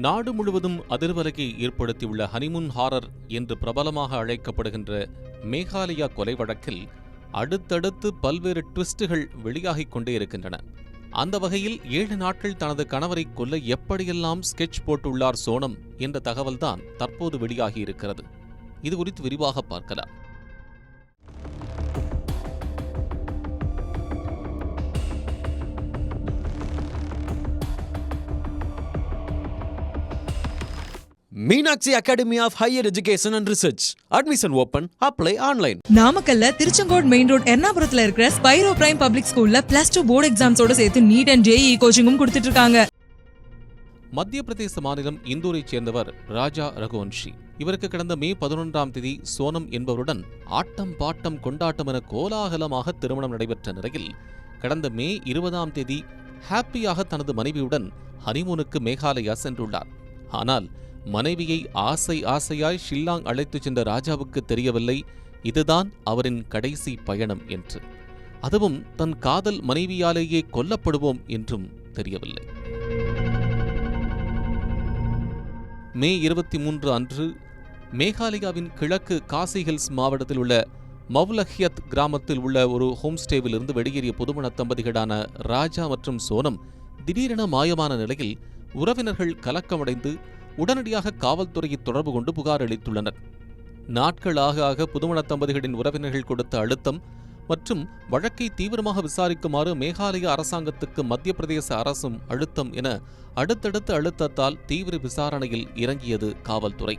நாடு முழுவதும் அதிர்வலையை ஏற்படுத்தியுள்ள ஹனிமூன் ஹாரர் என்று பிரபலமாக அழைக்கப்படுகின்ற மேகாலயா கொலை வழக்கில் அடுத்தடுத்து பல்வேறு ட்விஸ்டுகள் வெளியாகிக் கொண்டே இருக்கின்றன. அந்த வகையில் 7 நாட்கள் தனது கணவரை கொல்ல எப்படியெல்லாம் ஸ்கெட்ச் போட்டுள்ளார் சோனம் என்ற தகவல்தான் தற்போது வெளியாகியிருக்கிறது. இது குறித்து விரிவாக பார்க்கலாம். Meenakshi academy of higher education and research. Admission open. Apply online. நாமக்கல்ல திருச்செங்கோடு மெயின் ரோட் எர்ணாபுரத்துல இருக்கிற ஸ்பைரோ பிரைம் பப்ளிக் ஸ்கூல்ல +2 போர்டு எக்ஸாம்ஸோட சேர்த்து நீட் அண்ட் JEE கோச்சிங்கும் கொடுத்துட்டு இருக்காங்க. மத்திய பிரதேச மாநிலம் இந்தூரைச் சேர்ந்தவர் ராஜா ரகுவன்ஷி. இவருக்கு கடந்த மே 11ஆம் தேதி சோனம் என்பவருடன் ஆட்டம் பாட்டம் கொண்டாட்டம் என கோலாகலமாக திருமணம் நடைபெற்ற நிலையில் கடந்த மே 20ஆம் தேதி ஹாப்பியாக தனது மனைவியுடன் ஹனிமூனுக்கு மேகாலயா சென்றுள்ளார். ஆனால் மனைவியை ஆசையாய் ஷில்லாங் அழைத்துச் சென்ற ராஜாவுக்கு தெரியவில்லை இதுதான் அவரின் கடைசி பயணம் என்று. அதுவும் தன் காதல் மனைவியாலேயே கொல்லப்படுவோம் என்றும் தெரியவில்லை. மே 23 அன்று மேகாலயாவின் கிழக்கு காசி ஹில்ஸ் மாவட்டத்தில் உள்ள மவுலஹியத் கிராமத்தில் உள்ள ஒரு ஹோம்ஸ்டேவில் இருந்து வெளியேறிய புதுமண தம்பதிகளான ராஜா மற்றும் சோனம் திடீரென மாயமான நிலையில் உறவினர்கள் கலக்கமடைந்து உடனடியாக காவல்துறையை தொடர்பு கொண்டு புகார் அளித்துள்ளனர். நாட்களாக புதுமண தம்பதிகளின் உறவினர்கள் கொடுத்த அழுத்தம் மற்றும் வழக்கை தீவிரமாக விசாரிக்குமாறு மேகாலய அரசாங்கத்துக்கு மத்திய பிரதேச அரசும் அழுத்தம் என அடுத்தடுத்த அழுத்தத்தால் தீவிர விசாரணையில் இறங்கியது காவல்துறை.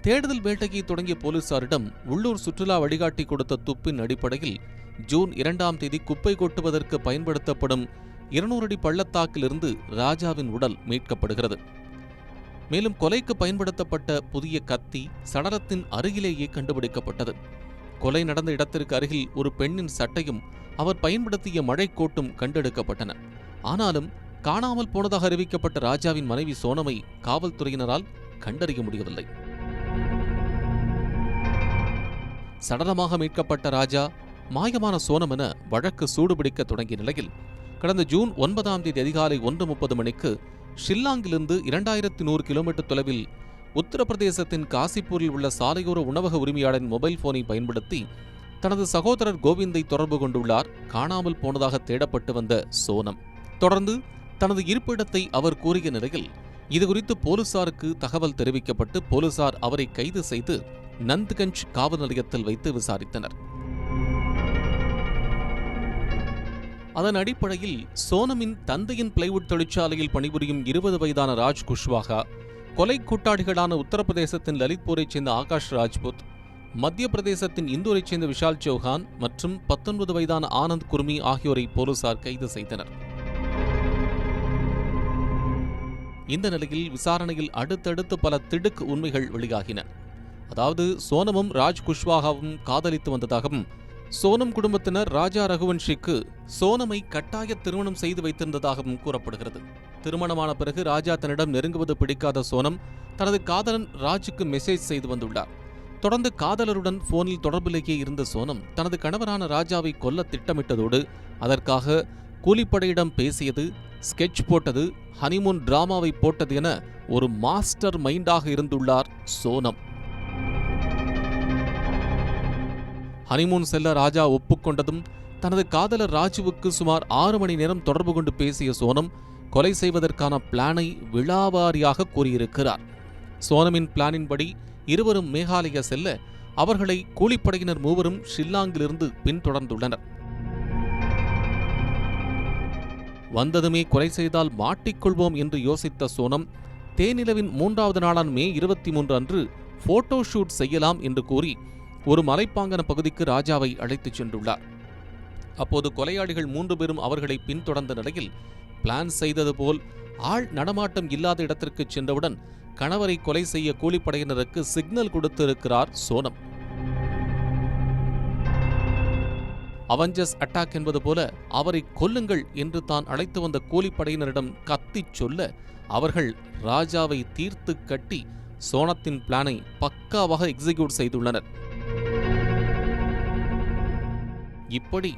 தேடுதல் வேட்டையை தொடங்கிய போலீசாரிடம் உள்ளூர் சுற்றுலா வழிகாட்டி கொடுத்த துப்பின் அடிப்படையில் ஜூன் 2ஆம் தேதி குப்பை கொட்டுவதற்கு பயன்படுத்தப்படும் 200 அடி பள்ளத்தாக்கிலிருந்து ராஜாவின் உடல் மீட்கப்படுகிறது. மேலும் கொலைக்கு பயன்படுத்தப்பட்ட புதிய கத்தி சடலத்தின் அருகிலேயே கண்டுபிடிக்கப்பட்டது. கொலை நடந்த இடத்திற்கு அருகில் ஒரு பெண்ணின் சட்டையும் அவர் பயன்படுத்திய மழைக்கோட்டும் கண்டெடுக்கப்பட்டன. ஆனாலும் காணாமல் போனதாக அறிவிக்கப்பட்ட ராஜாவின் மனைவி சோனமை காவல்துறையினரால் கண்டறிய முடியவில்லை. சடலமாக மீட்கப்பட்ட ராஜா மாயமான சோனம் என வழக்கு சூடுபிடிக்க தொடங்கிய நிலையில் கடந்த ஜூன் 9ஆம் தேதி அதிகாலை 1:30 மணிக்கு ஷில்லாங்கிலிருந்து 2100 கிலோமீட்டர் தொலைவில் உத்தரப்பிரதேசத்தின் காசிப்பூரில் உள்ள சாலையோர உணவக உரிமையாளரின் மொபைல் போனை பயன்படுத்தி தனது சகோதரர் கோவிந்தை தொடர்பு கொண்டுள்ளார் காணாமல் போனதாக தேடப்பட்டு வந்த சோனம். தொடர்ந்து தனது இருப்பிடத்தை அவர் கூறிய நிலையில் இதுகுறித்து போலீசாருக்கு தகவல் தெரிவிக்கப்பட்டு போலீசார் அவரை கைது செய்து நந்த்கஞ்ச் காவல் நிலையத்தில் வைத்து விசாரித்தனர். அதன் அடிப்படையில் சோனமின் தந்தையின் பிளைவுட் தொழிற்சாலையில் பணிபுரியும் 20 வயதான ராஜ் குஷ்வாகா, கொலை கூட்டாளிகளான உத்தரப்பிரதேசத்தின் லலித்பூரைச் சேர்ந்த ஆகாஷ் ராஜ்புத், மத்திய பிரதேசத்தின் இந்தூரைச் சேர்ந்த விஷால் சௌஹான் மற்றும் 19 வயதான ஆனந்த் குர்மி ஆகியோரை போலீசார் கைது செய்தனர். இந்த நிலையில் விசாரணையில் அடுத்தடுத்து பல திடுக்கு உண்மைகள் வெளியாகின. அதாவது சோனமும் ராஜ் குஷ்வாகாவும் காதலித்து வந்ததாகவும் சோனம் குடும்பத்தினர் ராஜா ரகுவன்ஷிக்கு சோனமை கட்டாய திருமணம் செய்து வைத்திருந்ததாகவும் கூறப்படுகிறது. திருமணமான பிறகு ராஜா தன்னிடம் நெருங்குவது பிடிக்காத சோனம் தனது காதலன் ராஜுக்கு மெசேஜ் செய்து வந்துள்ளார். தொடர்ந்து காதலருடன் போனில் தொடர்பிலேயே இருந்த சோனம் தனது கணவரான ராஜாவை கொல்ல திட்டமிட்டதோடு அதற்காக கூலிப்படையிடம் பேசியது, ஸ்கெட்ச் போட்டது, ஹனிமூன் டிராமாவை போட்டது என ஒரு மாஸ்டர் மைண்டாக இருந்துள்ளார் சோனம். ஹனிமூன் செல்ல ராஜா ஒப்புக்கொண்டதும் தனது காதலர் ராஜுவுக்கு சுமார் 6 மணி நேரம் தொடர்பு கொண்டு பேசிய சோனம் கொலை செய்வதற்கான பிளானை விழாவாரியாக கூறியிருக்கிறார். சோனமின் பிளானின்படி இருவரும் மேகாலயா செல்ல அவர்களை கூலிப்படையினர் மூவரும் ஷில்லாங்கிலிருந்து பின்தொடர்ந்துள்ளனர். வந்ததுமே கொலை செய்தால் மாட்டிக்கொள்வோம் என்று யோசித்த சோனம் தேனிலவின் 3வது நாளான மே 23 அன்று போட்டோ ஷூட் செய்யலாம் என்று கூறி ஒரு மலைப்பாங்கன பகுதிக்கு ராஜாவை அழைத்துச் சென்றுள்ளார். அப்போது கொலையாளிகள் 3 பேரும் அவர்களை பின்தொடர்ந்த நிலையில் பிளான் செய்தது போல் ஆள் நடமாட்டம் இல்லாத இடத்திற்கு சென்றவுடன் கணவரை கொலை செய்ய கூலிப்படையினருக்கு சிக்னல் கொடுத்திருக்கிறார் சோனம். அவெஞ்சர்ஸ் அட்டாக் என்பது போல அவரை கொல்லுங்கள் என்று தான் அழைத்து வந்த கூலிப்படையினரிடம் கத்திச் சொல்ல அவர்கள் ராஜாவை தீர்த்து கட்டி சோனத்தின் பிளானை பக்காவாக எக்ஸிக்யூட் செய்துள்ளனர். இப்படி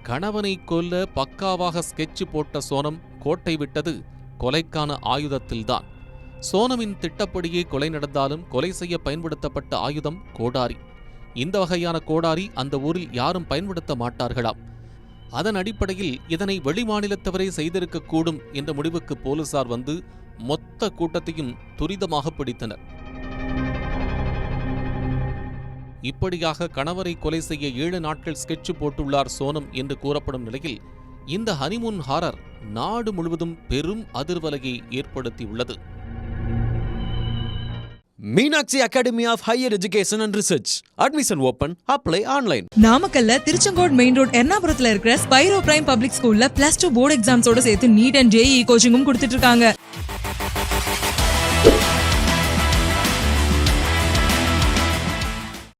கணவனை கொல்ல பக்காவாக ஸ்கெட்ச் போட்ட சோனம் கோட்டை விட்டது கொலைக்கான ஆயுதத்தில்தான். சோனமின் திட்டப்படியே கொலை நடந்தாலும் கொலை செய்ய பயன்படுத்தப்பட்ட ஆயுதம் கோடாரி. இந்த வகையான கோடாரி அந்த ஊரில் யாரும் பயன்படுத்த மாட்டார்களாம். அதன் அடிப்படையில் இதனை வெளிமாநிலத்தவரே செய்திருக்கக்கூடும் என்ற முடிவுக்கு போலீசார் வந்து மொத்த கூட்டத்தையும் துரிதமாக பிடித்தனர். இப்படியாக கணவரை கொலை செய்ய 7 நாட்கள் ஸ்கெட்ச் போட்டுள்ளார் சோனம் என்று கூறப்படும் நிலையில் இந்த ஹனிமூன் ஹாரர் நாடு முழுவதும் பெரும் அதிர்வலையை ஏற்படுத்தியுள்ளது. Meenakshi Academy of Higher Education and Research. Admission open. Apply online. நாமக்கல்ல திருச்செங்கோடு மெயின் ரோட் எர்ணாபுரத்துல இருக்கிற ஸ்பைரோ பிரைம் பப்ளிக் ஸ்கூல்ல +2 போர்டு எக்ஸாம்ஸோட சேர்த்து நீட் அண்ட் JEE கோச்சிங்கும் கொடுத்துட்டு இருக்காங்க.